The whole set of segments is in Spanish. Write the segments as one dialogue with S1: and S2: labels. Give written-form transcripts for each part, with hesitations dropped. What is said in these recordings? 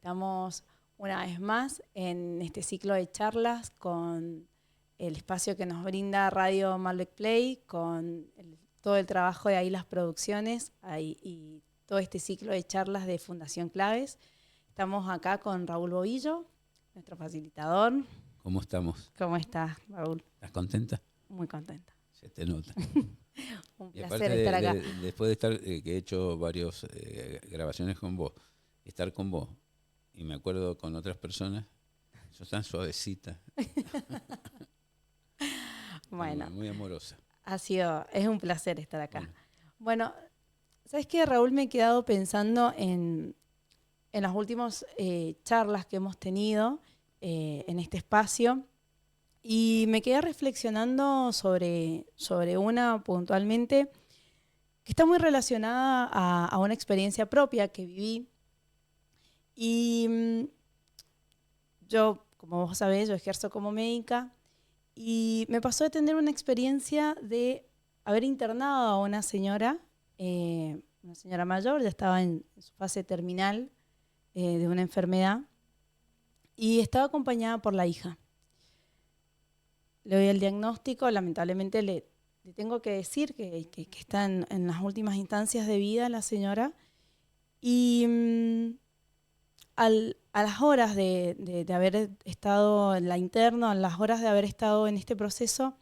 S1: Estamos una vez más en este ciclo de charlas con el espacio que nos brinda Radio Malbec Play, con todo el trabajo de Águilas Producciones y todo este ciclo de charlas de Fundación Claves. Estamos acá con Raúl Bobillo, nuestro facilitador.
S2: ¿Cómo estamos?
S1: ¿Cómo estás, Raúl?
S2: ¿Estás contenta?
S1: Muy contenta.
S2: Se te nota.
S1: Un
S2: Y
S1: placer
S2: aparte
S1: estar acá.
S2: después de estar, que he hecho varias grabaciones con vos, estar con vos, y me acuerdo con otras personas, sos tan suavecita.
S1: Bueno,
S2: muy amorosa.
S1: es un placer estar acá. Bueno, ¿sabes qué, Raúl? Me he quedado pensando en las últimas charlas que hemos tenido en este espacio y me quedé reflexionando sobre una puntualmente que está muy relacionada a una experiencia propia que viví. Y yo, como vos sabés, yo ejerzo como médica y me pasó de tener una experiencia de haber internado a una señora mayor, ya estaba en su fase terminal de una enfermedad y estaba acompañada por la hija. Le doy el diagnóstico, lamentablemente le tengo que decir que está en las últimas instancias de vida la señora y a las horas de haber estado en la interna, a las horas de haber estado en este proceso,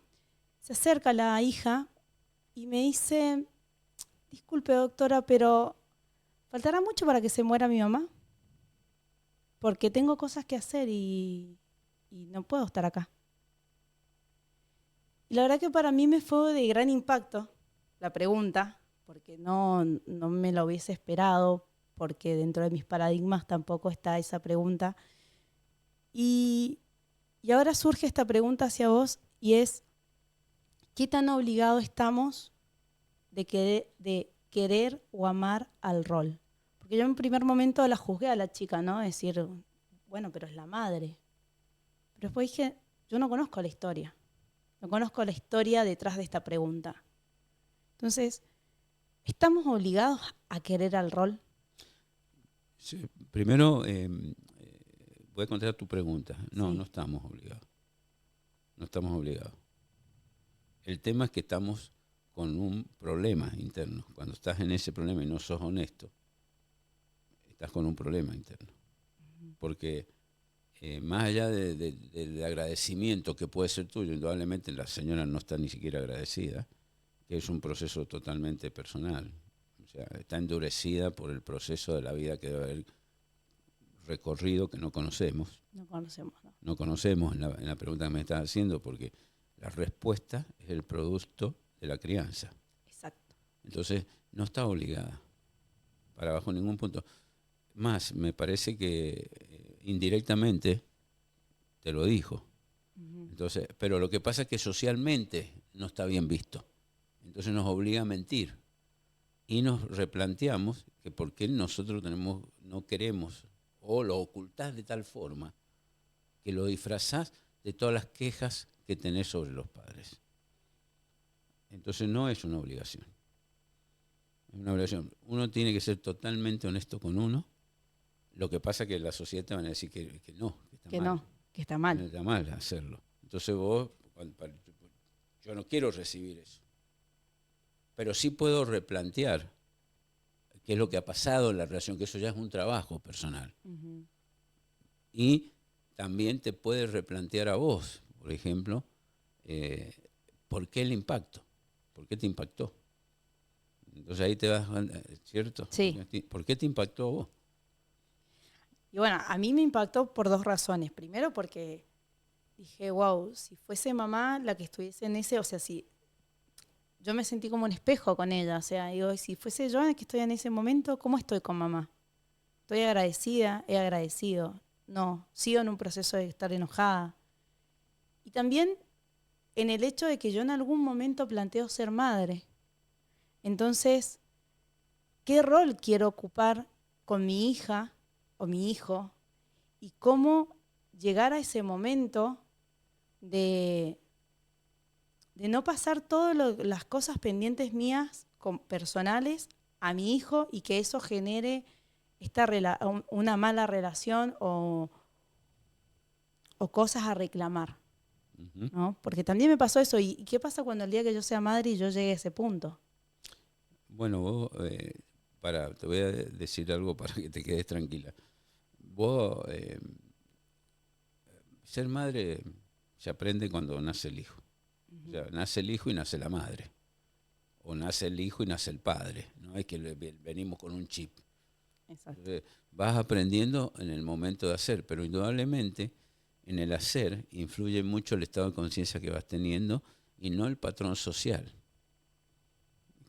S1: se acerca la hija y me dice: disculpe, doctora, pero ¿faltará mucho para que se muera mi mamá? Porque tengo cosas que hacer y no puedo estar acá. Y la verdad que para mí me fue de gran impacto la pregunta, porque no me lo hubiese esperado, porque dentro de mis paradigmas tampoco está esa pregunta. Y ahora surge esta pregunta hacia vos y es: ¿qué tan obligados estamos de querer o amar al rol? Porque yo en primer momento la juzgué a la chica, ¿no? Decir, bueno, pero es la madre. Pero después dije, yo no conozco la historia. No conozco la historia detrás de esta pregunta. Entonces, ¿estamos obligados a querer al rol?
S2: Sí, primero, voy a contestar tu pregunta. No,
S1: Sí.
S2: no estamos obligados. No estamos obligados. El tema es que estamos con un problema interno. Cuando estás en ese problema y no sos honesto, estás con un problema interno. Porque más allá del agradecimiento que puede ser tuyo, indudablemente la señora no está ni siquiera agradecida, que es un proceso totalmente personal. O sea, está endurecida por el proceso de la vida que debe haber recorrido, que no conocemos.
S1: No conocemos, ¿no?
S2: No conocemos en la pregunta que me estás haciendo, porque la respuesta es el producto de la crianza.
S1: Exacto.
S2: Entonces, no está obligada, para bajo ningún punto. Más, me parece que indirectamente te lo dijo. Entonces, pero lo que pasa es que socialmente no está bien visto. Entonces nos obliga a mentir. Y nos replanteamos que por qué nosotros no queremos, o lo ocultás de tal forma que lo disfrazás de todas las quejas que tenés sobre los padres. Entonces no es una obligación. Es una obligación. Uno tiene que ser totalmente honesto con uno. Lo que pasa es que la sociedad te van a decir que no, que está
S1: Que
S2: mal.
S1: no, que está mal.
S2: Está mal hacerlo. Entonces yo no quiero recibir eso. Pero sí puedo replantear qué es lo que ha pasado en la relación, que eso ya es un trabajo personal.
S1: Uh-huh.
S2: Y también te puedes replantear a vos, por ejemplo, ¿por qué el impacto? ¿Por qué te impactó? Entonces ahí te vas, ¿cierto?
S1: Sí.
S2: ¿Por qué te impactó a vos?
S1: Y bueno, a mí me impactó por dos razones. Primero porque dije, wow, si fuese mamá la que estuviese en ese, o sea, si yo me sentí como un espejo con ella, o sea, digo, si fuese yo la que estoy en ese momento, ¿cómo estoy con mamá? ¿Estoy agradecida? ¿He agradecido? No, sigo en un proceso de estar enojada. Y también en el hecho de que yo en algún momento planteo ser madre. Entonces, ¿qué rol quiero ocupar con mi hija o mi hijo? Y cómo llegar a ese momento de no pasar todas las cosas pendientes mías personales a mi hijo y que eso genere una mala relación o cosas a reclamar, ¿no? Porque también me pasó eso. ¿Y qué pasa cuando el día que yo sea madre y yo llegue a ese punto?
S2: Bueno, vos, te voy a decir algo para que te quedes tranquila. Vos, ser madre se aprende cuando nace el hijo. O sea, nace el hijo y nace la madre. O nace el hijo y nace el padre. No es que venimos con un chip.
S1: Exacto.
S2: Entonces, vas aprendiendo en el momento de hacer, pero indudablemente en el hacer influye mucho el estado de conciencia que vas teniendo y no el patrón social,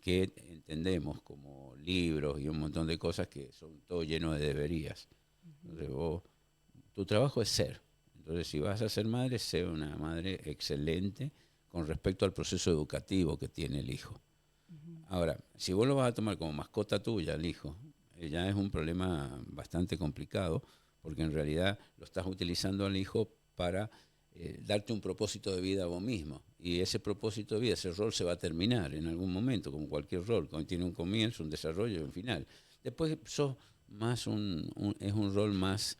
S2: que entendemos como libros y un montón de cosas que son todo lleno de deberías. Entonces tu trabajo es ser. Entonces, si vas a ser madre, sé una madre excelente con respecto al proceso educativo que tiene el hijo. Ahora, si vos lo vas a tomar como mascota tuya, el hijo, ya es un problema bastante complicado, porque en realidad lo estás utilizando al hijo para darte un propósito de vida a vos mismo. Y ese propósito de vida, ese rol se va a terminar en algún momento, como cualquier rol. Tiene un comienzo, un desarrollo y un final. Después sos más es un rol más,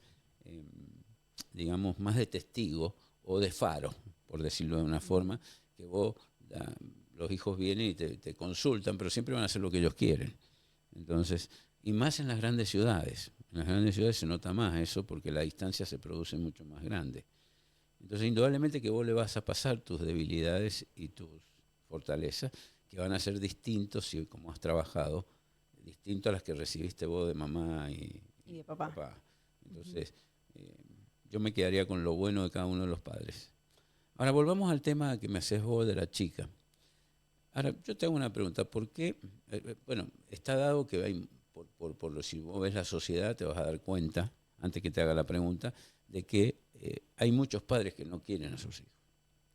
S2: digamos, más de testigo o de faro, por decirlo de una forma, que vos, los hijos vienen y te consultan, pero siempre van a hacer lo que ellos quieren. Entonces, y más en las grandes ciudades. En las grandes ciudades se nota más eso porque la distancia se produce mucho más grande. Entonces, indudablemente que vos le vas a pasar tus debilidades y tus fortalezas, que van a ser distintos, si como has trabajado, distintos a las que recibiste vos de mamá y
S1: de papá.
S2: Entonces, yo me quedaría con lo bueno de cada uno de los padres. Ahora, volvamos al tema que me haces vos de la chica. Ahora, yo te hago una pregunta. ¿Por qué? Bueno, está dado que hay, si vos ves la sociedad, te vas a dar cuenta, antes que te haga la pregunta, de que hay muchos padres que no quieren a sus hijos.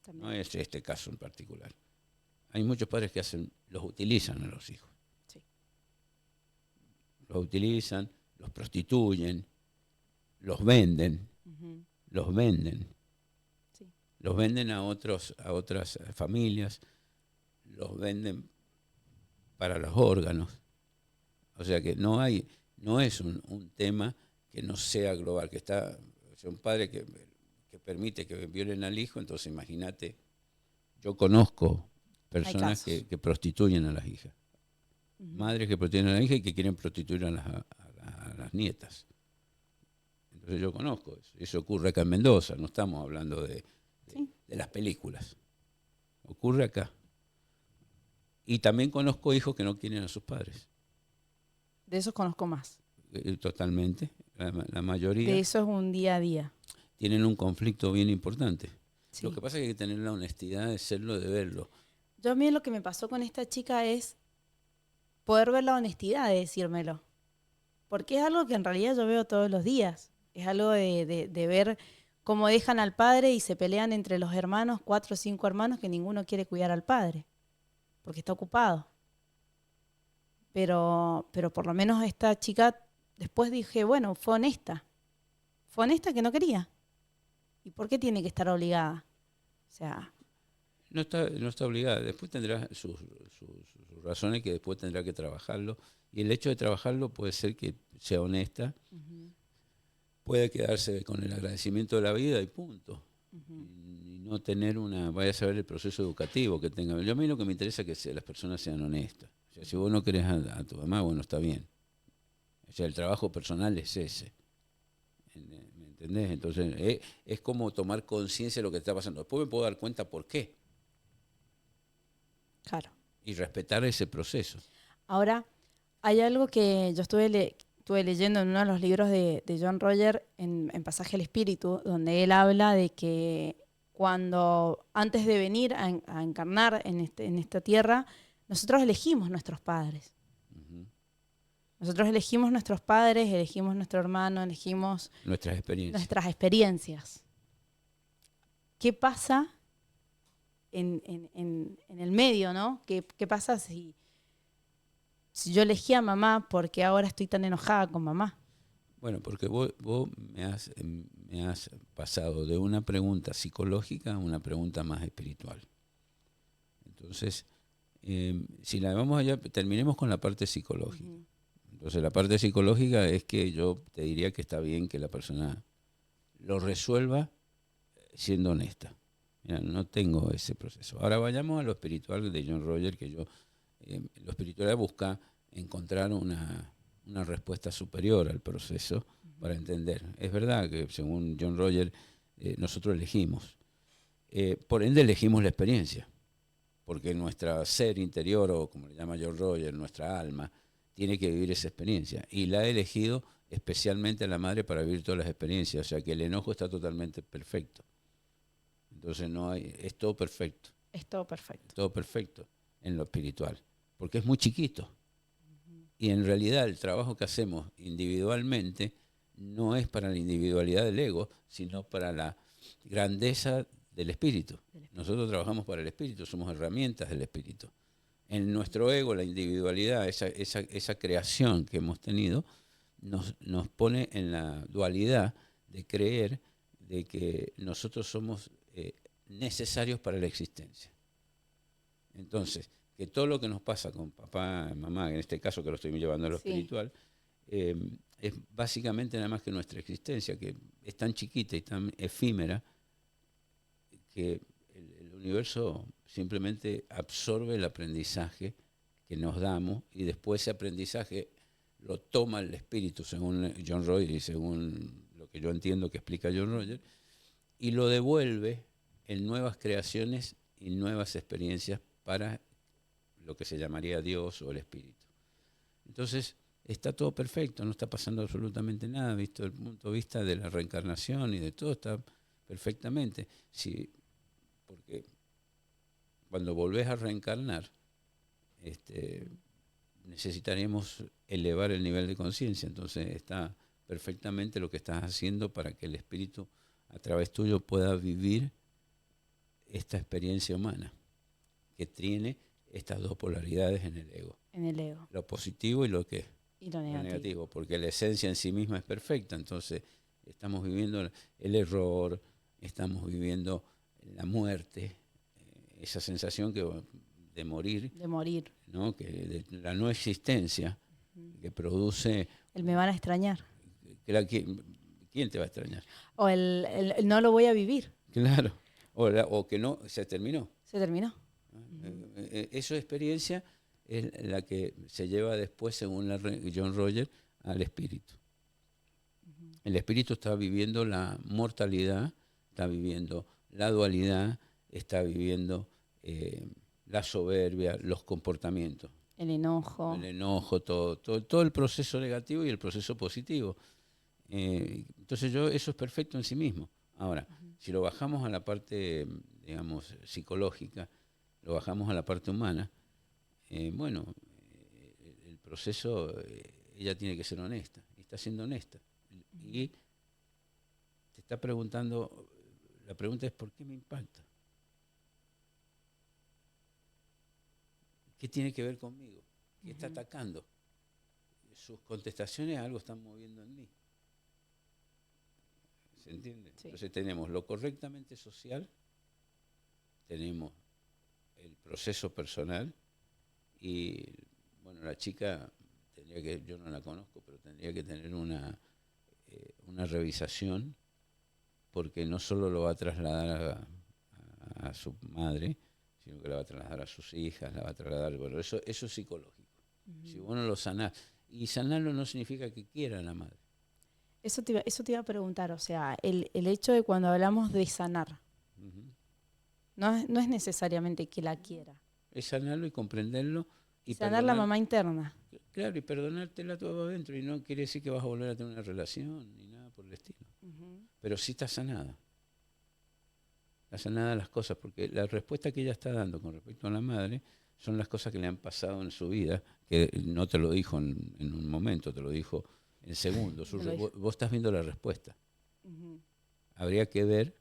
S2: También. No es este caso en particular. Hay muchos padres que los utilizan a los hijos.
S1: Sí.
S2: Los utilizan, los prostituyen, los venden, los venden. Sí. Los venden a otras familias, los venden para los órganos. O sea que no es un tema que no sea global, que está, o sea, un padre que permite que violen al hijo, entonces imagínate, yo conozco personas que prostituyen a las hijas, madres que prostituyen a las hijas y que quieren prostituir a las nietas. Entonces yo conozco eso ocurre acá en Mendoza, no estamos hablando de las películas, ocurre acá. Y también conozco hijos que no quieren a sus padres.
S1: De esos conozco más.
S2: Totalmente. La mayoría.
S1: De eso es un día a día.
S2: Tienen un conflicto bien importante.
S1: Sí.
S2: Lo que pasa es que hay que tener la honestidad de serlo, de verlo.
S1: Yo a mí lo que me pasó con esta chica es poder ver la honestidad de decírmelo. Porque es algo que en realidad yo veo todos los días. Es algo de ver cómo dejan al padre y se pelean entre los hermanos, 4 o 5 hermanos, que ninguno quiere cuidar al padre. Porque está ocupado. Pero por lo menos esta chica, después dije, bueno, fue honesta. Fue honesta que no quería. ¿Y por qué tiene que estar obligada? O sea...
S2: No está obligada. Después tendrá sus razones que después tendrá que trabajarlo. Y el hecho de trabajarlo puede ser que sea honesta. Puede quedarse con el agradecimiento de la vida y punto. Y no tener vaya a saber el proceso educativo que tenga. Yo a mí lo que me interesa es que las personas sean honestas. O sea, si vos no querés a tu mamá, bueno, está bien. O sea, el trabajo personal es ese. ¿Me entendés? Entonces, es como tomar conciencia de lo que está pasando. Después me puedo dar cuenta por qué.
S1: Claro.
S2: Y respetar ese proceso.
S1: Ahora, hay algo que yo estuve leyendo en uno de los libros de John Roger, en Pasaje al Espíritu, donde él habla de que antes de venir a encarnar en esta tierra, nosotros elegimos nuestros padres. Nosotros elegimos nuestros padres, elegimos nuestro hermano, elegimos
S2: nuestras
S1: experiencias. ¿Qué pasa en el medio, ¿no? ¿Qué pasa si yo elegí a mamá, porque ahora estoy tan enojada con mamá?
S2: Bueno, porque vos me has pasado de una pregunta psicológica a una pregunta más espiritual. Entonces, si la vamos allá, terminemos con la parte psicológica. Entonces la parte psicológica es que yo te diría que está bien que la persona lo resuelva siendo honesta. Mira, no tengo ese proceso. Ahora vayamos a lo espiritual de John Roger, que lo espiritual busca encontrar una respuesta superior al proceso para entender. Es verdad que según John Roger nosotros elegimos. Por ende elegimos la experiencia, porque nuestro ser interior, o como le llama John Roger, nuestra alma, tiene que vivir esa experiencia. Y la ha elegido especialmente a la madre para vivir todas las experiencias. O sea que el enojo está totalmente perfecto. Entonces es todo perfecto.
S1: Es todo perfecto.
S2: Es todo perfecto en lo espiritual. Porque es muy chiquito. Y en realidad el trabajo que hacemos individualmente no es para la individualidad del ego, sino para la grandeza del espíritu. Nosotros trabajamos para el espíritu, somos herramientas del espíritu. En nuestro ego, la individualidad, esa creación que hemos tenido, nos pone en la dualidad de creer de que nosotros somos necesarios para la existencia. Entonces, que todo lo que nos pasa con papá, mamá, en este caso que lo estoy llevando a lo espiritual, es básicamente nada más que nuestra existencia, que es tan chiquita y tan efímera que el universo simplemente absorbe el aprendizaje que nos damos y después ese aprendizaje lo toma el espíritu, según John Roger y según lo que yo entiendo que explica John Roger, y lo devuelve en nuevas creaciones y nuevas experiencias para lo que se llamaría Dios o el espíritu. Entonces, está todo perfecto, no está pasando absolutamente nada, visto el punto de vista de la reencarnación y de todo, está perfectamente. Sí, porque cuando volvés a reencarnar, necesitaremos elevar el nivel de conciencia. Entonces está perfectamente lo que estás haciendo para que el espíritu a través tuyo pueda vivir esta experiencia humana que tiene estas dos polaridades en el ego.
S1: En el ego.
S2: Lo positivo y lo
S1: negativo.
S2: negativo, porque la esencia en sí misma es perfecta. Entonces estamos viviendo el error, estamos viviendo la muerte, esa sensación de morir, ¿no? Que de la no existencia que produce.
S1: El me van a extrañar.
S2: ¿Quién te va a extrañar?
S1: O el no lo voy a vivir.
S2: Claro. O que no, se terminó.
S1: Se terminó.
S2: Esa experiencia es la que se lleva después, según John Roger, al espíritu. El espíritu está viviendo la mortalidad, está viviendo la dualidad, está viviendo la soberbia, los comportamientos.
S1: El enojo.
S2: Todo el proceso negativo y el proceso positivo. Entonces eso es perfecto en sí mismo. Ahora, si lo bajamos a la parte, digamos, psicológica, lo bajamos a la parte humana, el proceso, ella tiene que ser honesta, y está siendo honesta. Y te está preguntando, la pregunta es, ¿por qué me impacta? ¿Qué tiene que ver conmigo? ¿Qué está atacando? Sus contestaciones algo están moviendo en mí. ¿Se entiende? Sí. Entonces tenemos lo correctamente social, tenemos el proceso personal y, bueno, la chica tendría que, yo no la conozco, pero tendría que tener una revisación, porque no solo lo va a trasladar a su madre, sino que la va a trasladar a sus hijas, la va a trasladar, bueno, eso es psicológico. Si vos no lo sanás, y sanarlo no significa que quiera a la madre.
S1: Eso te iba a preguntar, o sea, el hecho de cuando hablamos de sanar, no es necesariamente que la quiera.
S2: Es sanarlo y comprenderlo. Y
S1: sanar la mamá interna.
S2: Claro, y perdonártela todo adentro, y no quiere decir que vas a volver a tener una relación, ni nada por el estilo. Pero sí está sanada. Está sanada las cosas, porque la respuesta que ella está dando con respecto a la madre son las cosas que le han pasado en su vida, que no te lo dijo en un momento, te lo dijo en segundos. Vos estás viendo la respuesta. Habría que ver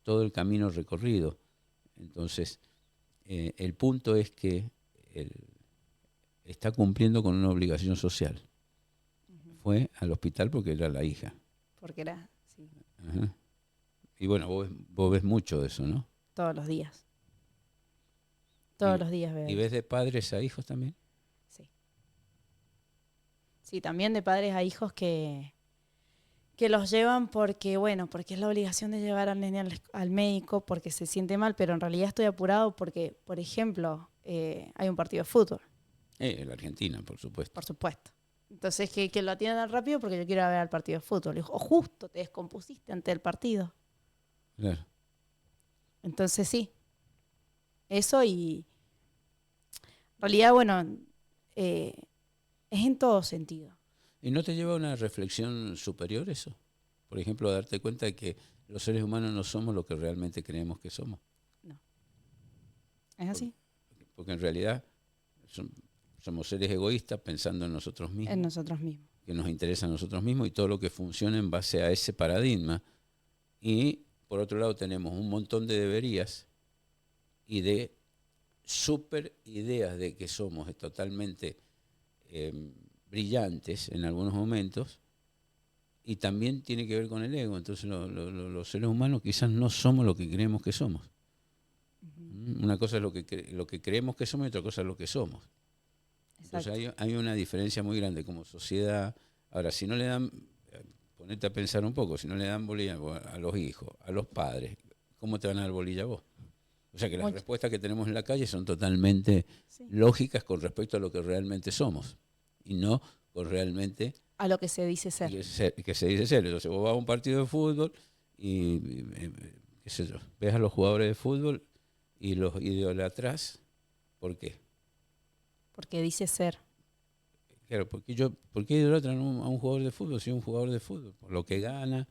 S2: todo el camino recorrido. Entonces, el punto es que está cumpliendo con una obligación social. Fue al hospital porque era la hija.
S1: Porque era, sí.
S2: Ajá. Y bueno, vos ves mucho de eso, ¿no?
S1: Todos los días. Todos los días veo.
S2: ¿Y ves de padres a hijos también?
S1: Sí. Sí, también de padres a hijos que los llevan porque, bueno, porque es la obligación de llevar al nene al médico porque se siente mal, pero en realidad estoy apurado porque, por ejemplo, hay un partido de fútbol,
S2: La Argentina, por supuesto.
S1: por supuesto. Entonces, que lo atiendan rápido porque yo quiero ir a ver al partido de fútbol. O justo te descompusiste ante el partido.
S2: Claro.
S1: Entonces, sí, eso y en realidad, bueno, es en todo sentido.
S2: ¿Y no te lleva a una reflexión superior eso? Por ejemplo, a darte cuenta de que los seres humanos no somos lo que realmente creemos que somos.
S1: No, es así,
S2: Porque en realidad somos seres egoístas pensando en nosotros
S1: en
S2: mismos,
S1: nosotros mismos.
S2: que nos interesa a nosotros mismos y todo lo que funciona en base a ese paradigma. Y por otro lado tenemos un montón de deberías y de super ideas de que somos totalmente brillantes en algunos momentos, y también tiene que ver con el ego. Entonces los seres humanos quizás no somos lo que creemos que somos. Una cosa es lo que creemos que somos y otra cosa es lo que somos.
S1: Exacto.
S2: Entonces hay una diferencia muy grande como sociedad. Ahora, si no le dan, ponete a pensar un poco, si no le dan bolilla a los hijos, a los padres, ¿cómo te van a dar bolilla a vos? O sea que las respuestas que tenemos en la calle son totalmente lógicas con respecto a lo que realmente somos y no con realmente
S1: a lo que se dice ser.
S2: Que se dice ser. Entonces vos vas a un partido de fútbol y qué sé yo, ves a los jugadores de fútbol y los idolatras. ¿Por qué?
S1: Porque dice ser.
S2: Claro, ¿por qué idolatran a un jugador de fútbol si es un jugador de fútbol? Por lo que gana,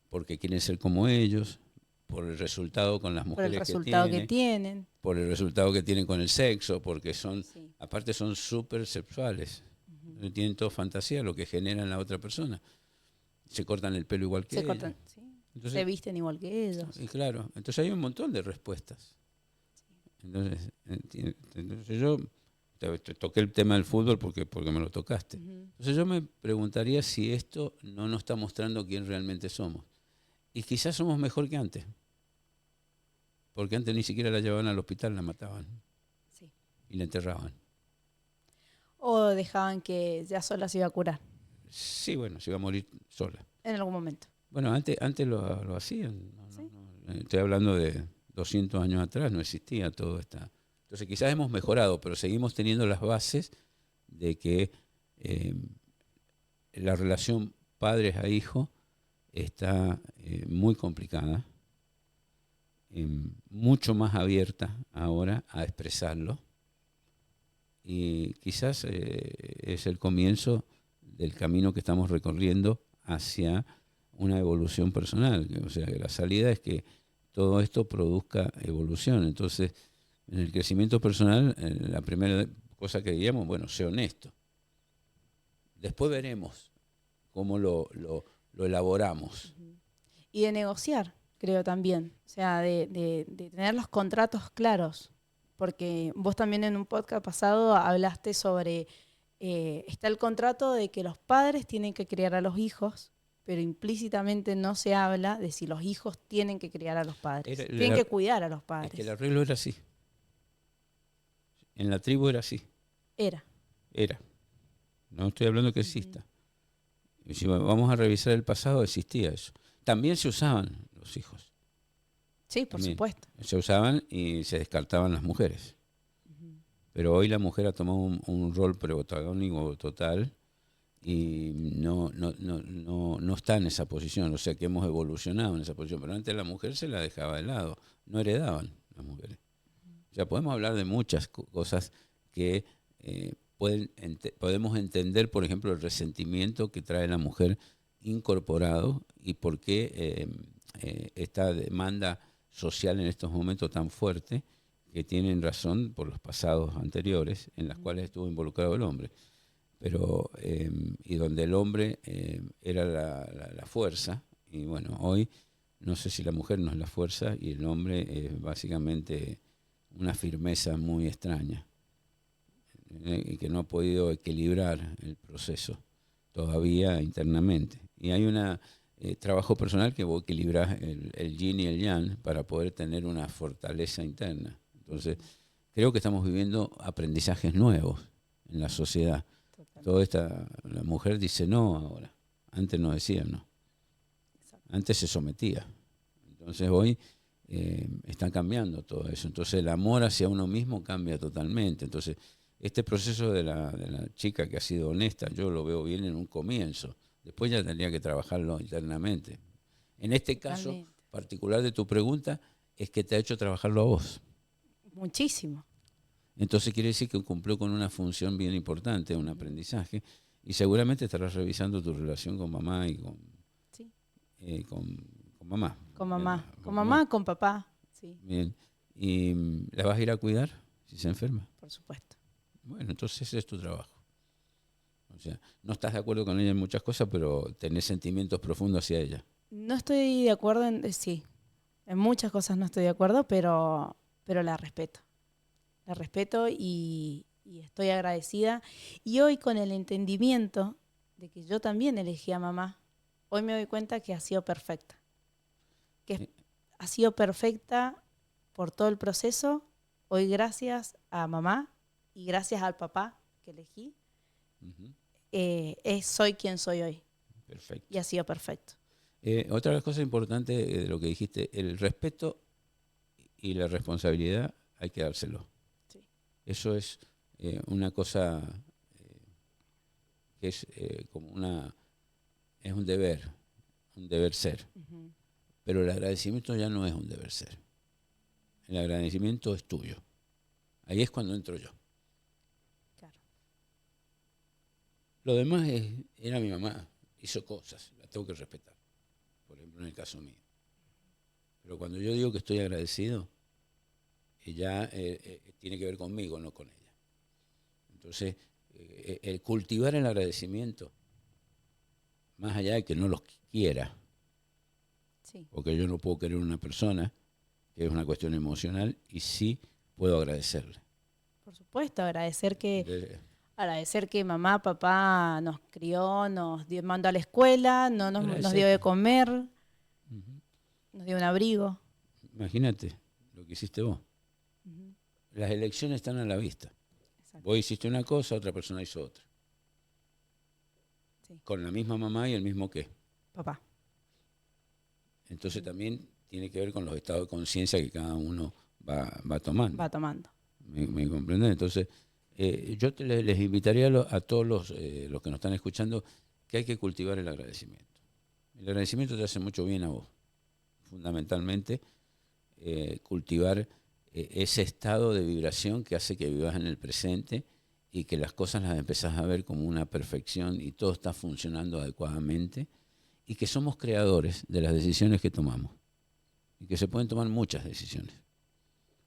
S2: porque quieren ser como ellos, por el resultado con las mujeres
S1: por el resultado
S2: que
S1: tienen,
S2: por el resultado que tienen con el sexo, porque aparte son súper sexuales. Tienen toda fantasía, lo que generan la otra persona. Se cortan el pelo igual que ellos.
S1: Entonces, se visten igual que ellos.
S2: Y claro, entonces hay un montón de respuestas. Entonces yo te toqué el tema del fútbol porque me lo tocaste. Entonces yo me preguntaría si esto no nos está mostrando quién realmente somos. Y quizás somos mejor que antes. Porque antes ni siquiera la llevaban al hospital, la mataban.
S1: Sí.
S2: Y la enterraban.
S1: O dejaban que ya sola se iba a curar.
S2: Sí, bueno, se iba a morir sola.
S1: En algún momento.
S2: Bueno, antes lo hacían. No. Estoy hablando de 200 años atrás, no existía todo esto. Entonces quizás hemos mejorado, pero seguimos teniendo las bases de que la relación padres a hijo está muy complicada, mucho más abierta ahora a expresarlo. Y quizás es el comienzo del camino que estamos recorriendo hacia una evolución personal. O sea, que la salida es que todo esto produzca evolución. Entonces, en el crecimiento personal, la primera cosa que diríamos, bueno, sé honesto. Después veremos cómo lo elaboramos.
S1: Y de negociar, creo también. O sea, de tener los contratos claros. Porque vos también en un podcast pasado hablaste sobre, está el contrato de que los padres tienen que criar a los hijos, pero implícitamente no se habla de si los hijos tienen que criar a los padres. Tienen que cuidar a los padres.
S2: Es que el arreglo era así. En la tribu era así.
S1: Era.
S2: No estoy hablando que exista. Y si vamos a revisar el pasado, existía eso. También se usaban los hijos.
S1: Sí, por supuesto.
S2: Se usaban y se descartaban las mujeres. Pero hoy la mujer ha tomado un rol protagónico total y no está en esa posición. O sea que hemos evolucionado en esa posición. Pero antes la mujer se la dejaba de lado. No heredaban las mujeres. O sea, podemos hablar de muchas cosas que podemos entender, por ejemplo, el resentimiento que trae la mujer incorporado y por qué esta demanda social en estos momentos tan fuerte, que tienen razón por los pasados anteriores en las cuales estuvo involucrado el hombre. Pero, y donde el hombre era la fuerza, y bueno, hoy no sé si la mujer no es la fuerza y el hombre es básicamente una firmeza muy extraña, y que no ha podido equilibrar el proceso todavía internamente. Y hay un trabajo personal que vos equilibrás el yin y el yang para poder tener una fortaleza interna. Entonces, creo que estamos viviendo aprendizajes nuevos en la sociedad.
S1: Totalmente.
S2: La mujer dice no ahora. Antes no decía no.
S1: Exacto.
S2: Antes se sometía. Entonces hoy está cambiando todo eso. Entonces el amor hacia uno mismo cambia totalmente. Entonces este proceso de la chica que ha sido honesta, yo lo veo bien en un comienzo. Después ya tendría que trabajarlo internamente. En este caso
S1: Totalmente.
S2: particular de tu pregunta es que te ha hecho trabajarlo a vos.
S1: Muchísimo.
S2: Entonces quiere decir que cumplió con una función bien importante, un
S1: Ujú.
S2: aprendizaje, y seguramente estarás revisando tu relación con mamá y
S1: Sí.
S2: con, con mamá.
S1: Con
S2: Bien,
S1: mamá. Con
S2: con mamá.
S1: mamá, con papá. Sí,
S2: Bien. ¿Y la vas a ir a cuidar si se enferma?
S1: por supuesto.
S2: Bueno, entonces ese es tu trabajo. O sea, no estás de acuerdo con ella en muchas cosas, pero tenés sentimientos profundos hacia ella.
S1: No estoy de acuerdo sí, en muchas cosas no estoy de acuerdo, pero la respeto. La respeto y estoy agradecida. Y hoy con el entendimiento de que yo también elegí a mamá, hoy me doy cuenta que ha sido perfecta. Que
S2: Eh,
S1: ha sido perfecta por todo el proceso. Hoy gracias a mamá y gracias al papá que elegí,
S2: Ujú.
S1: soy quien soy hoy. Y
S2: Perfecto.
S1: ha sido perfecto.
S2: Otra de las cosas importantes de lo que dijiste, el respeto y la responsabilidad hay que dárselo.
S1: Sí.
S2: Eso es una cosa que es como es un deber ser.
S1: Ujú.
S2: Pero el agradecimiento ya no es un deber ser. El agradecimiento es tuyo. Ahí es cuando entro yo.
S1: Claro.
S2: Lo demás era mi mamá, hizo cosas, la tengo que respetar. Por ejemplo, en el caso mío. Pero cuando yo digo que estoy agradecido, ya tiene que ver conmigo, no con ella. Entonces, el cultivar el agradecimiento, más allá de que no los quiera,
S1: Sí,
S2: porque yo no puedo querer una persona, que es una cuestión emocional, y sí puedo agradecerle.
S1: por supuesto,
S2: Entonces,
S1: agradecer que mamá, papá nos crió, mandó a la escuela, nos dio
S2: agradecer.
S1: de comer,
S2: Ujú.
S1: nos dio un abrigo.
S2: Imagínate lo que hiciste vos.
S1: Ujú.
S2: Las elecciones están a la vista.
S1: Exacto.
S2: Vos hiciste una cosa, otra persona hizo otra.
S1: Sí,
S2: Con la misma mamá y el mismo qué.
S1: papá.
S2: Entonces
S1: Ujú.
S2: también tiene que ver con los estados de conciencia que cada uno va tomando.
S1: Va tomando.
S2: ¿Me comprenden? Entonces, les invitaría a todos los que nos están escuchando que hay que cultivar el agradecimiento. El agradecimiento te hace mucho bien a vos, fundamentalmente cultivar ese estado de vibración que hace que vivas en el presente y que las cosas las empezás a ver como una perfección y todo está funcionando adecuadamente y que somos creadores de las decisiones que tomamos y que se pueden tomar muchas decisiones.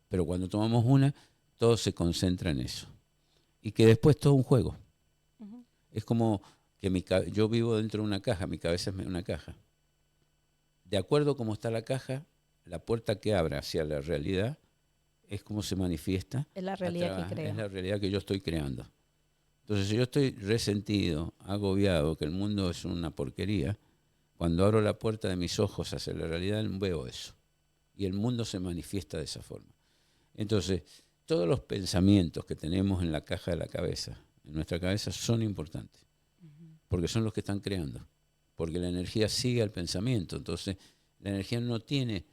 S2: Pero cuando tomamos una, todo se concentra en eso. Y que después todo es un juego.
S1: Ujú.
S2: Es como que yo vivo dentro de una caja, mi cabeza es una caja. De acuerdo a cómo está la caja, la puerta que abra hacia la realidad es como se manifiesta,
S1: Es la realidad que
S2: es
S1: creo.
S2: la realidad que yo estoy creando. Entonces, si yo estoy resentido, agobiado, que el mundo es una porquería, cuando abro la puerta de mis ojos hacia la realidad, veo eso. Y el mundo se manifiesta de esa forma. Entonces, todos los pensamientos que tenemos en la caja de la cabeza, en nuestra cabeza, son importantes,
S1: Ujú.
S2: porque son los que están creando. Porque la energía sigue al pensamiento. Entonces, la energía no tiene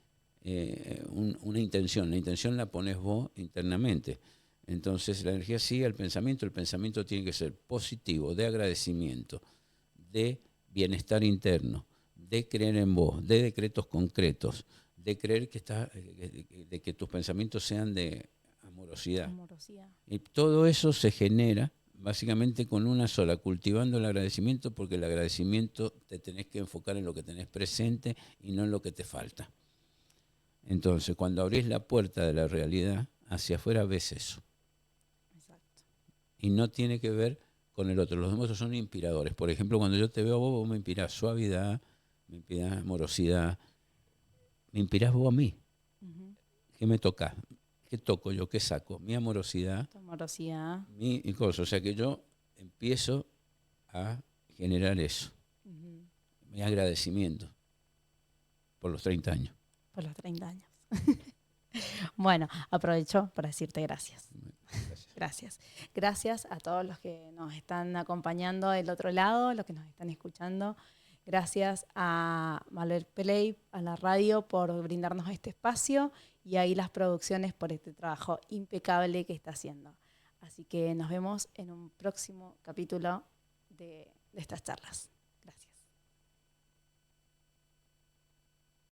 S2: una intención. La intención la pones vos internamente. Entonces, la energía sigue al pensamiento. El pensamiento tiene que ser positivo, de agradecimiento, de bienestar interno, de creer en vos, de decretos concretos, de creer de que tus pensamientos sean de amorosidad.
S1: Amorosidad.
S2: Y todo eso se genera básicamente con una sola, cultivando el agradecimiento, porque el agradecimiento te tenés que enfocar en lo que tenés presente y no en lo que te falta. Entonces, cuando abrís la puerta de la realidad, hacia afuera ves eso.
S1: Exacto.
S2: Y no tiene que ver con el otro. Los demás son inspiradores. Por ejemplo, cuando yo te veo a vos, vos me inspirás suavidad, me inspirás amorosidad, me inspirás vos a mí.
S1: Ujú.
S2: ¿Qué me tocas? ¿Qué toco yo? ¿Qué saco? Mi amorosidad,
S1: Tu amorosidad.
S2: mi cosa. O sea que yo empiezo a generar eso.
S1: Ujú.
S2: Mi agradecimiento por los 30 años.
S1: Por los 30 años. Bueno, aprovecho para decirte gracias.
S2: Gracias.
S1: Gracias. Gracias a todos los que nos están acompañando del otro lado, los que nos están escuchando. Gracias a Malver Play, a la radio, por brindarnos este espacio y a Hilas Producciones por este trabajo impecable que está haciendo. Así que nos vemos en un próximo capítulo de estas charlas.